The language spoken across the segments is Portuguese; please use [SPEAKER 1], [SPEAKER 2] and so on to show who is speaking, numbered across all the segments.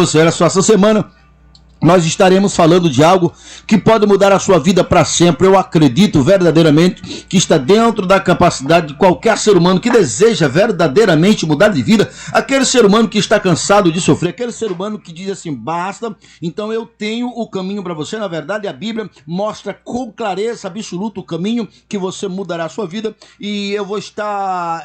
[SPEAKER 1] Olha só, essa semana nós estaremos falando de algo que pode mudar a sua vida para sempre. Eu acredito verdadeiramente que está dentro da capacidade de qualquer ser humano que deseja verdadeiramente mudar de vida. Aquele ser humano que está cansado de sofrer, aquele ser humano que diz assim, basta, então eu tenho o caminho para você. Na verdade, a Bíblia mostra com clareza absoluta o caminho que você mudará a sua vida. E eu vou estar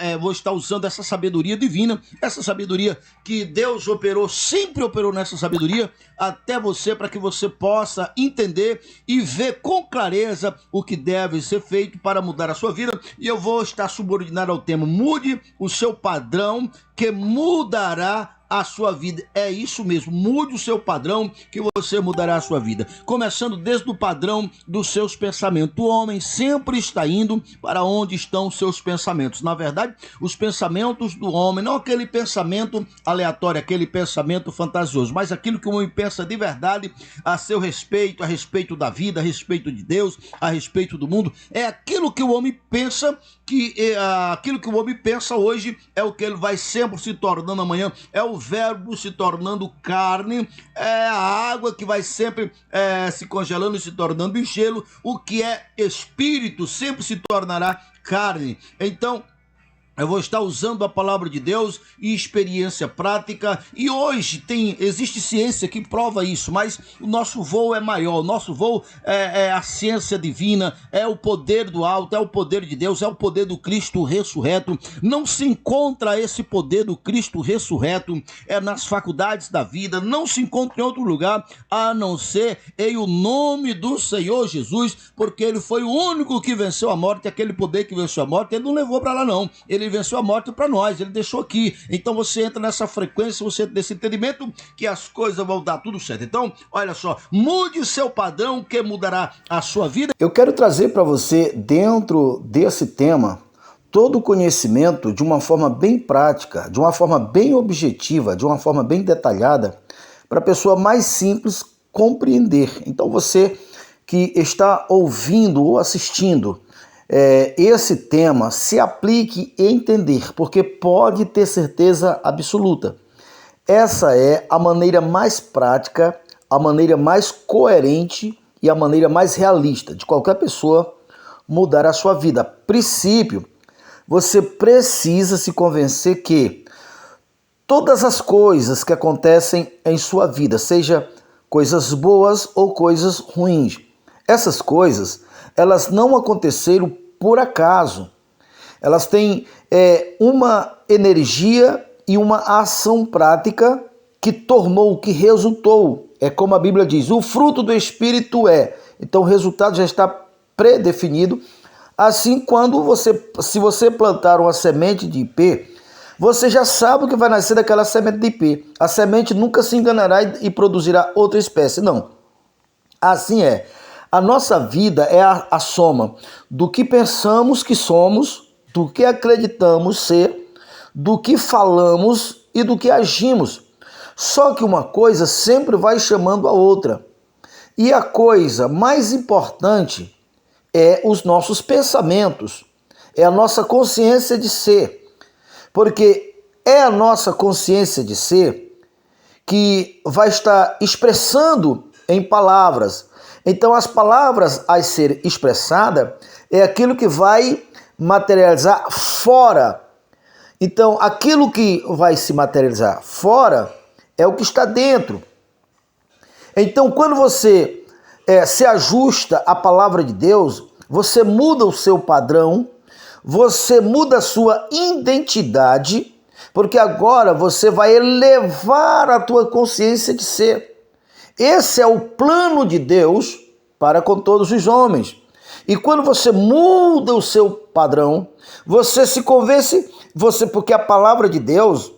[SPEAKER 1] usando essa sabedoria divina, essa sabedoria que Deus operou, sempre operou nessa sabedoria, até você, para que você possa entender e ver com clareza o que deve ser feito para mudar a sua vida. E eu vou estar subordinado ao tema: mude o seu padrão, que mudará a sua vida. É isso mesmo, mude o seu padrão que você mudará a sua vida. Começando desde o padrão dos seus pensamentos. O homem sempre está indo para onde estão os seus pensamentos. Na verdade, os pensamentos do homem, não aquele pensamento aleatório, aquele pensamento fantasioso, mas aquilo que o homem pensa de verdade a seu respeito, a respeito da vida, a respeito de Deus, a respeito do mundo. É aquilo que o homem pensa, aquilo que o homem pensa hoje é o que ele vai sempre se tornando amanhã. É o verbo se tornando carne, é a água que vai sempre se congelando e se tornando gelo. O que é espírito sempre se tornará carne. Então, eu vou estar usando a palavra de Deus e experiência prática. E hoje existe ciência que prova isso, mas o nosso voo é maior. O nosso voo é a ciência divina, é o poder do alto, é o poder de Deus, é o poder do Cristo ressurreto. Não se encontra esse poder do Cristo ressurreto nas faculdades da vida, não se encontra em outro lugar a não ser em o nome do Senhor Jesus, porque ele foi o único que venceu a morte. Aquele poder que venceu a morte, ele não levou para lá não. Ele venceu a morte para nós, ele deixou aqui. Então você entra nessa frequência, você entra nesse entendimento que as coisas vão dar tudo certo. Então, olha só, mude o seu padrão que mudará a sua vida.
[SPEAKER 2] Eu quero trazer para você, dentro desse tema, todo o conhecimento de uma forma bem prática, de uma forma bem objetiva, de uma forma bem detalhada, para a pessoa mais simples compreender. Então você que está ouvindo ou assistindo esse tema, se aplique e entender, porque pode ter certeza absoluta. Essa é a maneira mais prática, a maneira mais coerente e a maneira mais realista de qualquer pessoa mudar a sua vida. A princípio, você precisa se convencer que todas as coisas que acontecem em sua vida, seja coisas boas ou coisas ruins, essas coisas, elas não aconteceram por acaso. Elas têm uma energia e uma ação prática que resultou. É como a Bíblia diz, o fruto do Espírito é. Então o resultado já está predefinido. Assim, se você plantar uma semente de ipê, você já sabe o que vai nascer daquela semente de ipê. A semente nunca se enganará e produzirá outra espécie. Não. Assim é. A nossa vida é a soma do que pensamos que somos, do que acreditamos ser, do que falamos e do que agimos. Só que uma coisa sempre vai chamando a outra. E a coisa mais importante é os nossos pensamentos, é a nossa consciência de ser. Porque é a nossa consciência de ser que vai estar expressando em palavras. Então, as palavras a ser expressada é aquilo que vai materializar fora. Então, aquilo que vai se materializar fora é o que está dentro. Então, quando você se ajusta à palavra de Deus, você muda o seu padrão, você muda a sua identidade, porque agora você vai elevar a tua consciência de ser. Esse é o plano de Deus para com todos os homens. E quando você muda o seu padrão, você se convence, porque a palavra de Deus,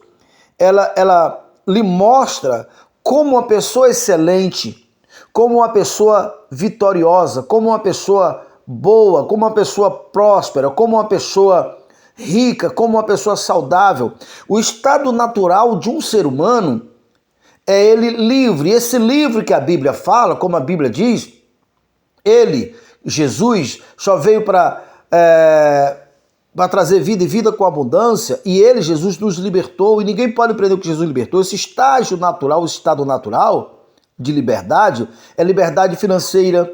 [SPEAKER 2] ela lhe mostra como uma pessoa excelente, como uma pessoa vitoriosa, como uma pessoa boa, como uma pessoa próspera, como uma pessoa rica, como uma pessoa saudável. O estado natural de um ser humano é ele livre. Esse livre que a Bíblia fala, como a Bíblia diz, Jesus, só veio para para trazer vida e vida com abundância, e ele, Jesus, nos libertou, e ninguém pode prender o que Jesus libertou. Esse estágio natural, o estado natural de liberdade, é liberdade financeira,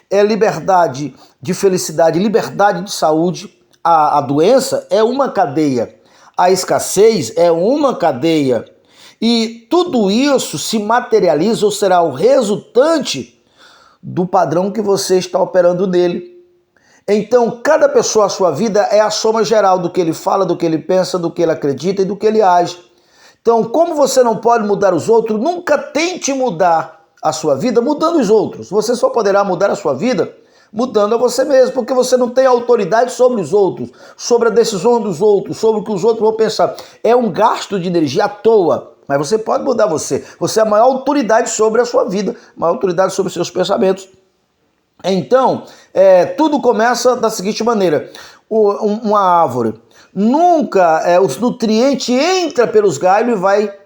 [SPEAKER 2] é liberdade de felicidade, liberdade de saúde. A doença é uma cadeia, a escassez é uma cadeia, e tudo isso se materializa ou será o resultante do padrão que você está operando nele. Então, cada pessoa, a sua vida é a soma geral do que ele fala, do que ele pensa, do que ele acredita e do que ele age. Então, como você não pode mudar os outros, nunca tente mudar a sua vida mudando os outros. Você só poderá mudar a sua vida mudando a você mesmo, porque você não tem autoridade sobre os outros, sobre a decisão dos outros, sobre o que os outros vão pensar. É um gasto de energia à toa, mas você pode mudar você. Você é a maior autoridade sobre a sua vida, a maior autoridade sobre os seus pensamentos. Então, tudo começa da seguinte maneira: uma árvore, nunca os nutrientes entram pelos galhos e vai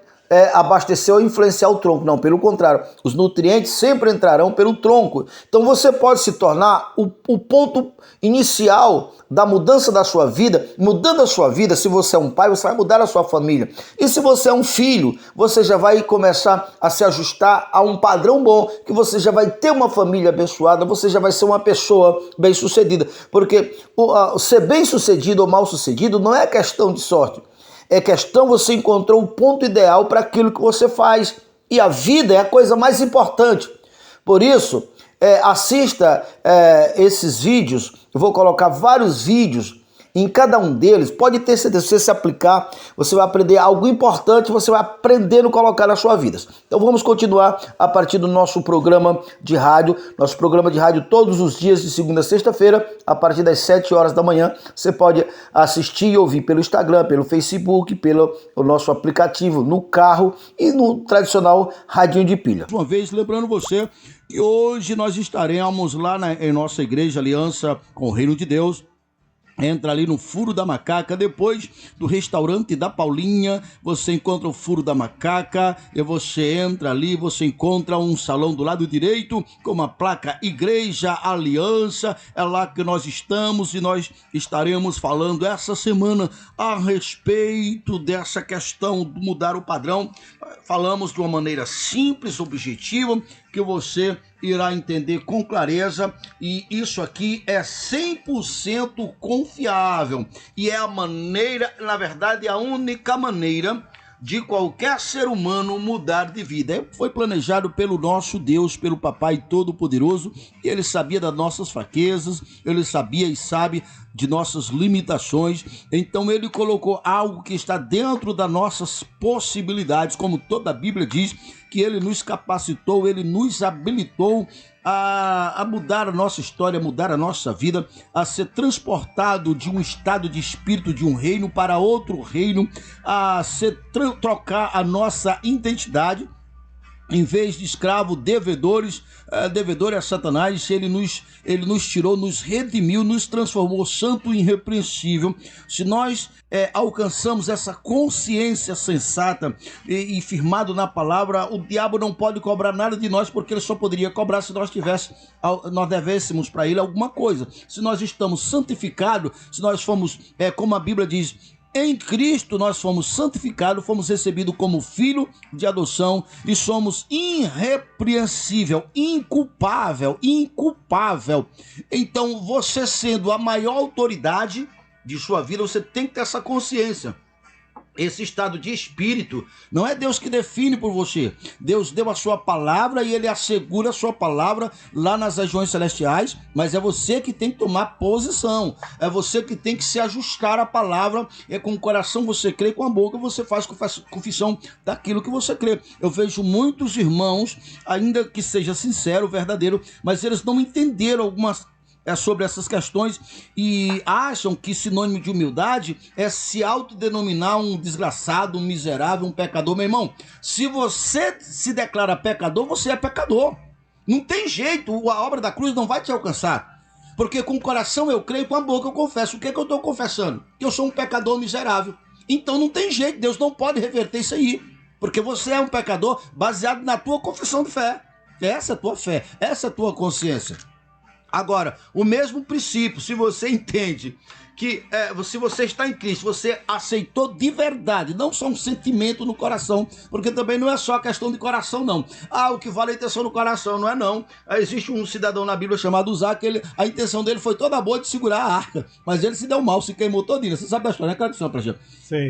[SPEAKER 2] abastecer ou influenciar o tronco. Não, pelo contrário, os nutrientes sempre entrarão pelo tronco. Então você pode se tornar o ponto inicial da mudança da sua vida. Mudando a sua vida, se você é um pai, você vai mudar a sua família. E se você é um filho, você já vai começar a se ajustar a um padrão bom, que você já vai ter uma família abençoada, você já vai ser uma pessoa bem-sucedida. Porque ser bem-sucedido ou mal-sucedido não é questão de sorte. É questão, você encontrou o ponto ideal para aquilo que você faz. E a vida é a coisa mais importante. Por isso, assista esses vídeos. Eu vou colocar vários vídeos. Em cada um deles, pode ter certeza, se você se aplicar, você vai aprender algo importante, você vai aprendendo a colocar na sua vida. Então vamos continuar a partir do nosso programa de rádio. Nosso programa de rádio todos os dias, de segunda a sexta-feira, a partir das 7 horas da manhã. Você pode assistir e ouvir pelo Instagram, pelo Facebook, pelo nosso aplicativo, no carro e no tradicional radinho de pilha.
[SPEAKER 1] Uma vez, lembrando você que hoje nós estaremos lá em nossa igreja Aliança com o Reino de Deus. Entra ali no Furo da Macaca, depois do restaurante da Paulinha, você encontra o Furo da Macaca, e você entra ali, você encontra um salão do lado direito, com uma placa Igreja Aliança, é lá que nós estamos, e nós estaremos falando essa semana a respeito dessa questão de mudar o padrão. Falamos de uma maneira simples, objetiva, que você irá entender com clareza, e isso aqui é 100% confiável, e é a maneira, na verdade, a única maneira de qualquer ser humano mudar de vida. Foi planejado pelo nosso Deus, pelo Papai Todo-Poderoso, e ele sabia das nossas fraquezas, ele sabia e sabe de nossas limitações, então ele colocou algo que está dentro das nossas possibilidades, como toda a Bíblia diz, que ele nos capacitou, ele nos habilitou a mudar a nossa história, a mudar a nossa vida, a ser transportado de um estado de espírito de um reino para outro reino, a trocar a nossa identidade. Em vez de escravo, devedores, devedor é Satanás, ele nos tirou, nos redimiu, nos transformou santo e irrepreensível. Se nós alcançamos essa consciência sensata e firmado na palavra, o diabo não pode cobrar nada de nós, porque ele só poderia cobrar se nós devêssemos para ele alguma coisa. Se nós estamos santificados, se nós fomos, como a Bíblia diz, em Cristo nós fomos santificados, fomos recebidos como filho de adoção e somos irrepreensível, inculpável. Então, você sendo a maior autoridade de sua vida, você tem que ter essa consciência. Esse estado de espírito não é Deus que define por você. Deus deu a sua palavra e ele assegura a sua palavra lá nas regiões celestiais, mas é você que tem que tomar posição. É você que tem que se ajustar à palavra. Com o coração você crê, com a boca você faz confissão daquilo que você crê. Eu vejo muitos irmãos, ainda que seja sincero, verdadeiro, mas eles não entenderam algumas sobre essas questões e acham que sinônimo de humildade é se autodenominar um desgraçado, um miserável, um pecador. Meu irmão, se você se declara pecador, você é pecador. Não tem jeito, a obra da cruz não vai te alcançar. Porque com o coração eu creio, com a boca eu confesso. O que é que eu estou confessando? Que eu sou um pecador miserável. Então não tem jeito, Deus não pode reverter isso aí. Porque você é um pecador baseado na tua confissão de fé. Essa é a tua fé, essa é a tua consciência. Agora, o mesmo princípio, se você entende que se você está em Cristo, você aceitou de verdade, não só um sentimento no coração, porque também não é só questão de coração, não. O que vale a intenção no coração, não é não. Existe um cidadão na Bíblia chamado Uzá, que a intenção dele foi toda boa de segurar a arca, mas ele se deu mal, se queimou todinho. Você sabe da história, né, Cleiton, pra gente?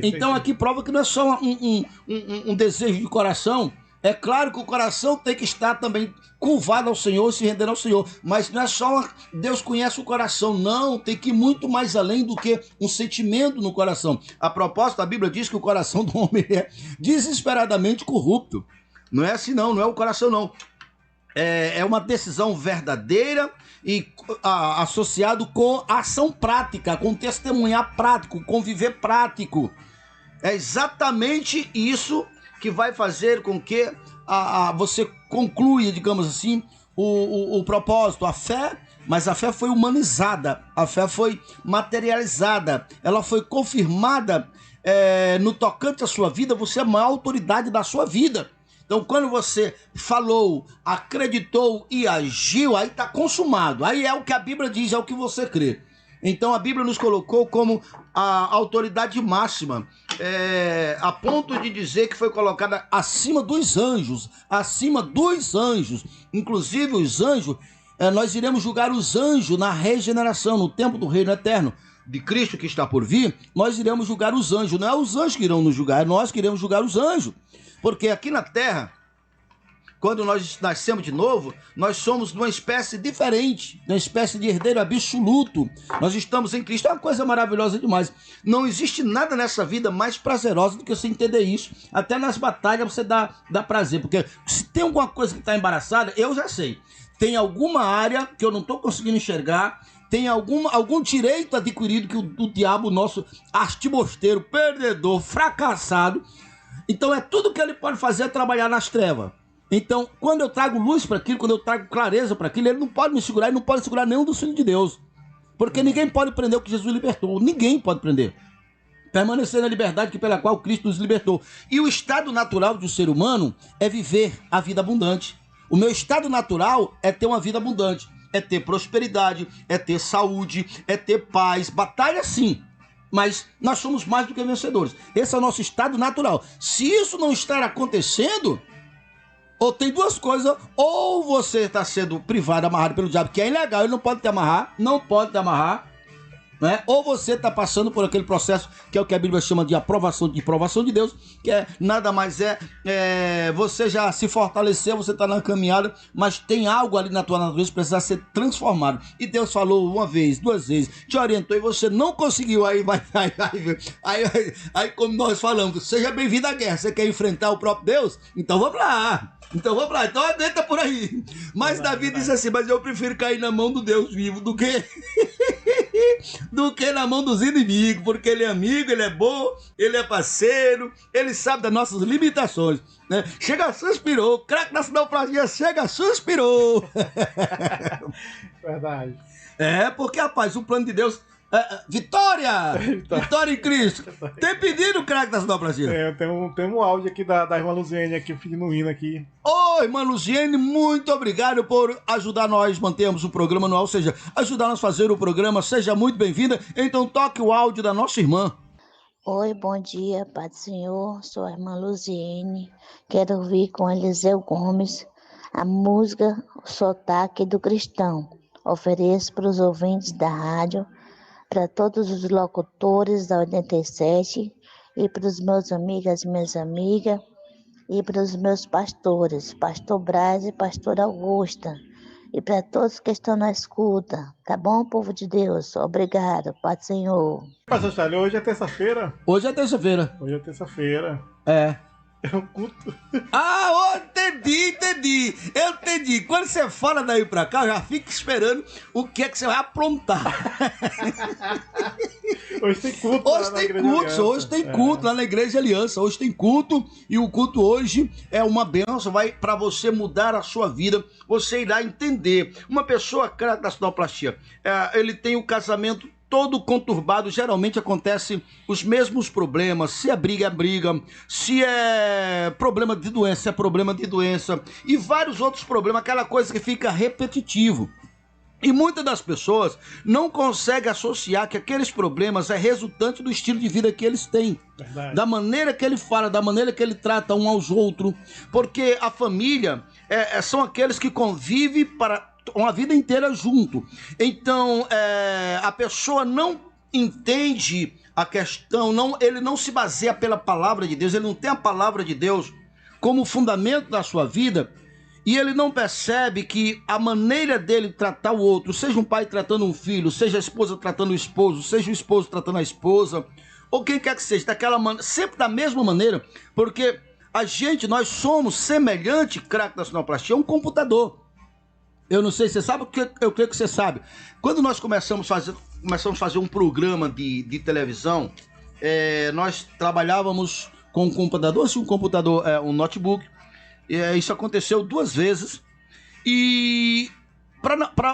[SPEAKER 1] Então aqui prova que não é só um desejo de coração. É claro que o coração tem que estar também curvado ao Senhor, se rendendo ao Senhor, mas não é só Deus conhece o coração, não, tem que ir muito mais além do que um sentimento no coração. A propósito, a Bíblia diz que o coração do homem é desesperadamente corrupto. Não é assim não é o coração não. É uma decisão verdadeira e associado com ação prática, com testemunhar prático, conviver prático. É exatamente isso que vai fazer com que você conclua, digamos assim, o propósito, a fé, mas a fé foi humanizada, a fé foi materializada, ela foi confirmada no tocante à sua vida, você é a maior autoridade da sua vida. Então, quando você falou, acreditou e agiu, aí está consumado, aí é o que a Bíblia diz, é o que você crê. Então a Bíblia nos colocou como a autoridade máxima, a ponto de dizer que foi colocada acima dos anjos, inclusive os anjos, nós iremos julgar os anjos na regeneração, no tempo do reino eterno de Cristo que está por vir, nós iremos julgar os anjos, não é os anjos que irão nos julgar, é nós que iremos julgar os anjos, porque aqui na terra, quando nós nascemos de novo, nós somos de uma espécie diferente, de uma espécie de herdeiro absoluto. Nós estamos em Cristo, é uma coisa maravilhosa demais. Não existe nada nessa vida mais prazerosa do que você entender isso. Até nas batalhas você dá prazer, porque se tem alguma coisa que está embaraçada, eu já sei. Tem alguma área que eu não estou conseguindo enxergar, tem algum direito adquirido que o diabo, nosso artibosteiro, perdedor, fracassado. Então é tudo que ele pode fazer é trabalhar nas trevas. Então, quando eu trago luz para aquilo, quando eu trago clareza para aquilo, ele não pode me segurar, ele não pode segurar nenhum dos filhos de Deus. Porque ninguém pode prender o que Jesus libertou. Ninguém pode prender. Permanecer na liberdade pela qual Cristo nos libertou. E o estado natural do ser humano é viver a vida abundante. O meu estado natural é ter uma vida abundante. É ter prosperidade, é ter saúde, é ter paz. Batalha sim. Mas nós somos mais do que vencedores. Esse é o nosso estado natural. Se isso não estar acontecendo, ou tem duas coisas, ou você está sendo privado, amarrado pelo diabo, que é ilegal, ele não pode te amarrar, né? Ou você está passando por aquele processo que é o que a Bíblia chama de aprovação de Deus, que nada mais você já se fortaleceu, você está na caminhada, mas tem algo ali na tua natureza que precisa ser transformado. E Deus falou uma vez, duas vezes, te orientou e você não conseguiu. Aí como nós falamos, seja bem-vindo à guerra. Você quer enfrentar o próprio Deus? Então vamos lá. Então aguenta por aí. Mas Davi disse assim, mas eu prefiro cair na mão do Deus vivo do que na mão dos inimigos, porque ele é amigo, ele é bom, ele é parceiro, ele sabe das nossas limitações, né? Suspirou, craque da sinoplastia, suspirou.
[SPEAKER 3] Verdade.
[SPEAKER 1] Porque, rapaz, o plano de Deus... Vitória em Cristo. Tem pedido, craque da sinoplastia?
[SPEAKER 3] Tem um áudio aqui da irmã Luziene aqui, pedindo um hino aqui.
[SPEAKER 1] Ô, irmã Luziene, muito obrigado por ajudar nós mantermos o programa no ar, ou seja, ajudar nós a fazer o programa. Seja muito bem-vinda. Então toque o áudio da nossa irmã.
[SPEAKER 4] Oi, bom dia, Pai do Senhor. Sou a irmã Luziene. Quero ouvir com Eliseu Gomes a música Sotaque do Cristão. Ofereço para os ouvintes da rádio, para todos os locutores da 87 e para os meus amigos e minhas amigas e para os meus pastores, Pastor Braz e Pastor Augusta, e para todos que estão na escuta. Tá bom, povo de Deus? Obrigado, Pai do Senhor.
[SPEAKER 3] Pastor Charlie, hoje é terça-feira?
[SPEAKER 1] Hoje é terça-feira.
[SPEAKER 3] É um culto.
[SPEAKER 1] Entendi. Quando você fala daí pra cá, eu já fico esperando o que é que você vai aprontar.
[SPEAKER 3] Hoje tem culto.
[SPEAKER 1] Hoje tem culto lá na Igreja Aliança. Hoje tem culto e o culto hoje é uma bênção, vai para você mudar a sua vida. Você irá entender. Uma pessoa, craque da sinoplastia, ele tem o casamento todo conturbado, geralmente acontece os mesmos problemas. Se é briga, se é problema de doença, e vários outros problemas, aquela coisa que fica repetitivo. E muitas das pessoas não conseguem associar que aqueles problemas é resultante do estilo de vida que eles têm.
[SPEAKER 3] Verdade.
[SPEAKER 1] Da maneira que ele fala, da maneira que ele trata um aos outros. Porque a família são aqueles que convivem para uma vida inteira junto. Então, a pessoa não entende a questão, ele não se baseia pela palavra de Deus, ele não tem a palavra de Deus como fundamento da sua vida. E ele não percebe que a maneira dele tratar o outro, seja um pai tratando um filho, seja a esposa tratando o esposo, seja o esposo tratando a esposa, ou quem quer que seja, sempre da mesma maneira, porque nós somos semelhante, craque da sonoplastia, a um computador. Eu não sei se você sabe, porque eu creio que você sabe. Quando nós começamos a fazer um programa de televisão, nós trabalhávamos com um computador, um notebook. Isso aconteceu 2 vezes. E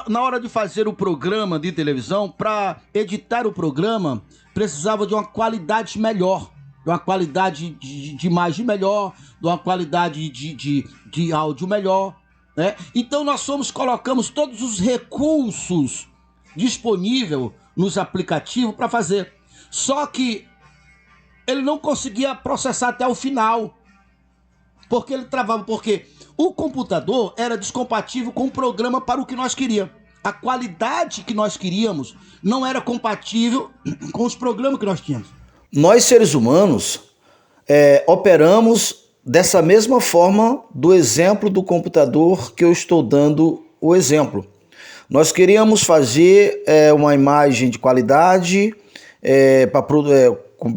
[SPEAKER 1] na hora de fazer o programa de televisão, para editar o programa, precisava de uma qualidade melhor, de uma qualidade de imagem melhor, de uma qualidade de áudio melhor, né? Então nós colocamos todos os recursos disponíveis nos aplicativos para fazer. Só que ele não conseguia processar até o final. Porque ele travava, porque o computador era descompatível com o programa para o que nós queríamos. A qualidade que nós queríamos não era compatível com os programas que nós tínhamos.
[SPEAKER 2] Nós, seres humanos, operamos dessa mesma forma do exemplo do computador que eu estou dando o exemplo. Nós queríamos fazer uma imagem de qualidade,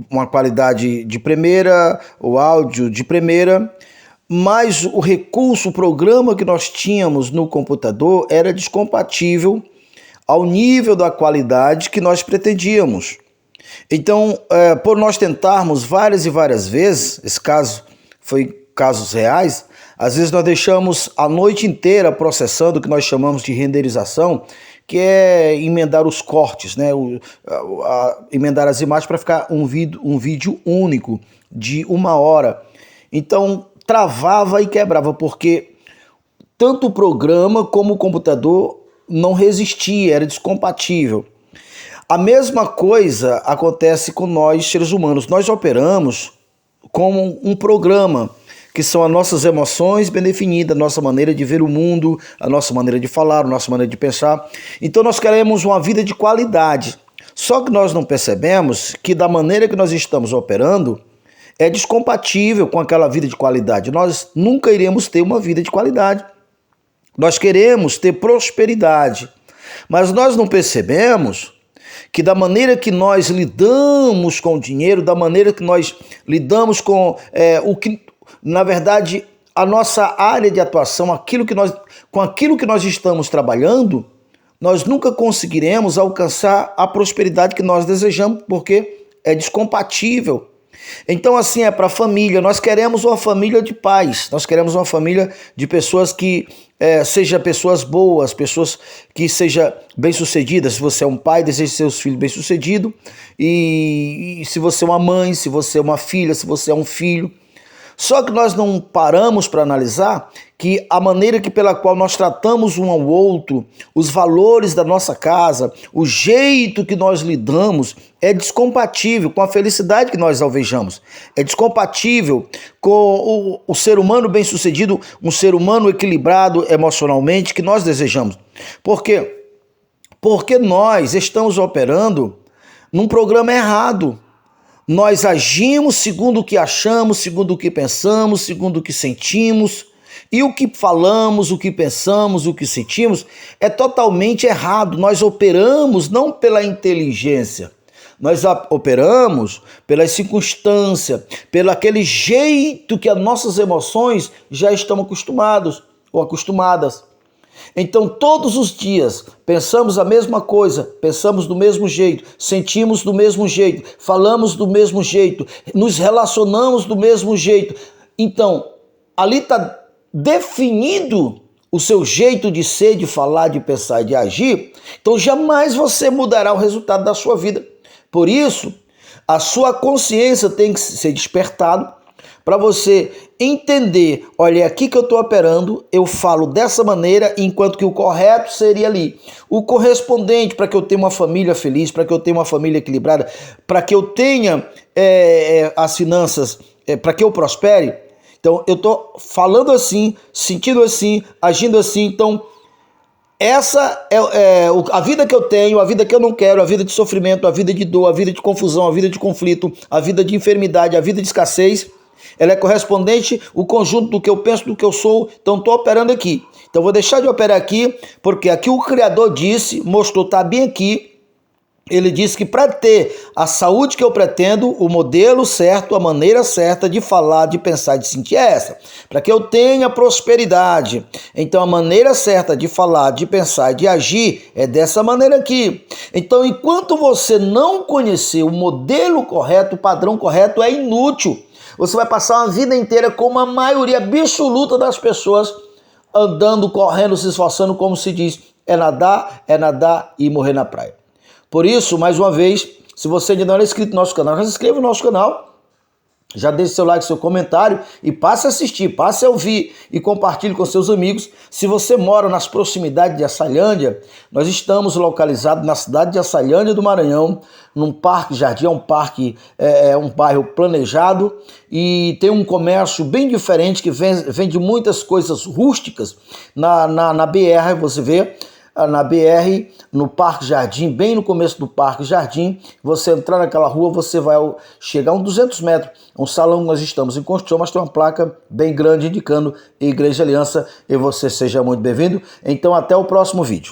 [SPEAKER 2] uma qualidade de primeira, o áudio de primeira, mas o recurso, o programa que nós tínhamos no computador era descompatível ao nível da qualidade que nós pretendíamos. Então, por nós tentarmos várias e várias vezes, esse caso foi casos reais, às vezes nós deixamos a noite inteira processando o que nós chamamos de renderização, que é emendar os cortes, né? Emendar as imagens para ficar um vídeo único de 1 hora. Então, travava e quebrava, porque tanto o programa como o computador não resistia, era descompatível. A mesma coisa acontece com nós, seres humanos. Nós operamos como um programa, que são as nossas emoções bem definidas, a nossa maneira de ver o mundo, a nossa maneira de falar, a nossa maneira de pensar. Então nós queremos uma vida de qualidade. Só que nós não percebemos que da maneira que nós estamos operando, é descompatível com aquela vida de qualidade. Nós nunca iremos ter uma vida de qualidade. Nós queremos ter prosperidade, mas nós não percebemos que da maneira que nós lidamos com o dinheiro, da maneira que nós lidamos com na verdade, a nossa área de atuação, com aquilo que nós estamos trabalhando, nós nunca conseguiremos alcançar a prosperidade que nós desejamos, porque é descompatível. Então, assim, para a família, nós queremos uma família de paz, nós queremos uma família de pessoas que sejam pessoas boas, pessoas que sejam bem-sucedidas. Se você é um pai, deseja seus filhos bem-sucedidos, e se você é uma mãe, se você é uma filha, se você é um filho. Só que nós não paramos para analisar que a maneira pela qual nós tratamos um ao outro, os valores da nossa casa, o jeito que nós lidamos é descompatível com a felicidade que nós alvejamos. É descompatível com o ser humano bem-sucedido, um ser humano equilibrado emocionalmente que nós desejamos. Por quê? Porque nós estamos operando num programa errado. Nós agimos segundo o que achamos, segundo o que pensamos, segundo o que sentimos. E o que falamos, o que pensamos, o que sentimos é totalmente errado. Nós operamos não pela inteligência, nós operamos pelas circunstâncias, pelo aquele jeito que as nossas emoções já estão acostumados ou acostumadas. Então, todos os dias, pensamos a mesma coisa, pensamos do mesmo jeito, sentimos do mesmo jeito, falamos do mesmo jeito, nos relacionamos do mesmo jeito. Então, ali está definido o seu jeito de ser, de falar, de pensar e de agir. Então, jamais você mudará o resultado da sua vida. Por isso, a sua consciência tem que ser despertada para você entender, olha, é aqui que eu estou operando, eu falo dessa maneira, enquanto que o correto seria ali. O correspondente para que eu tenha uma família feliz, para que eu tenha uma família equilibrada, para que eu tenha as finanças, para que eu prospere. Então, eu estou falando assim, sentindo assim, agindo assim. Então, essa é a vida que eu tenho, a vida que eu não quero, a vida de sofrimento, a vida de dor, a vida de confusão, a vida de conflito, a vida de enfermidade, a vida de escassez. Ela é correspondente ao conjunto do que eu penso, do que eu sou. Então, estou operando aqui. Então, vou deixar de operar aqui, porque aqui o Criador disse, mostrou, está bem aqui. Ele disse que para ter a saúde que eu pretendo, o modelo certo, a maneira certa de falar, de pensar, de sentir é essa. Para que eu tenha prosperidade. Então a maneira certa de falar, de pensar, de agir é dessa maneira aqui. Então enquanto você não conhecer o modelo correto, o padrão correto, é inútil. Você vai passar uma vida inteira como a maioria absoluta das pessoas andando, correndo, se esforçando, como se diz, é nadar e morrer na praia. Por isso, mais uma vez, se você ainda não é inscrito no nosso canal, já se inscreva no nosso canal, já deixe seu like, seu comentário e passe a assistir, passe a ouvir e compartilhe com seus amigos. Se você mora nas proximidades de Açailândia, nós estamos localizados na cidade de Açailândia do Maranhão, num parque jardim, um bairro planejado e tem um comércio bem diferente que vende muitas coisas rústicas na BR, você vê. Na BR, no Parque Jardim, bem no começo do Parque Jardim, você entrar naquela rua, você vai chegar a uns 200 metros, um salão que nós estamos em construção, mas tem uma placa bem grande indicando Igreja Aliança, e você seja muito bem-vindo. Então até o próximo vídeo.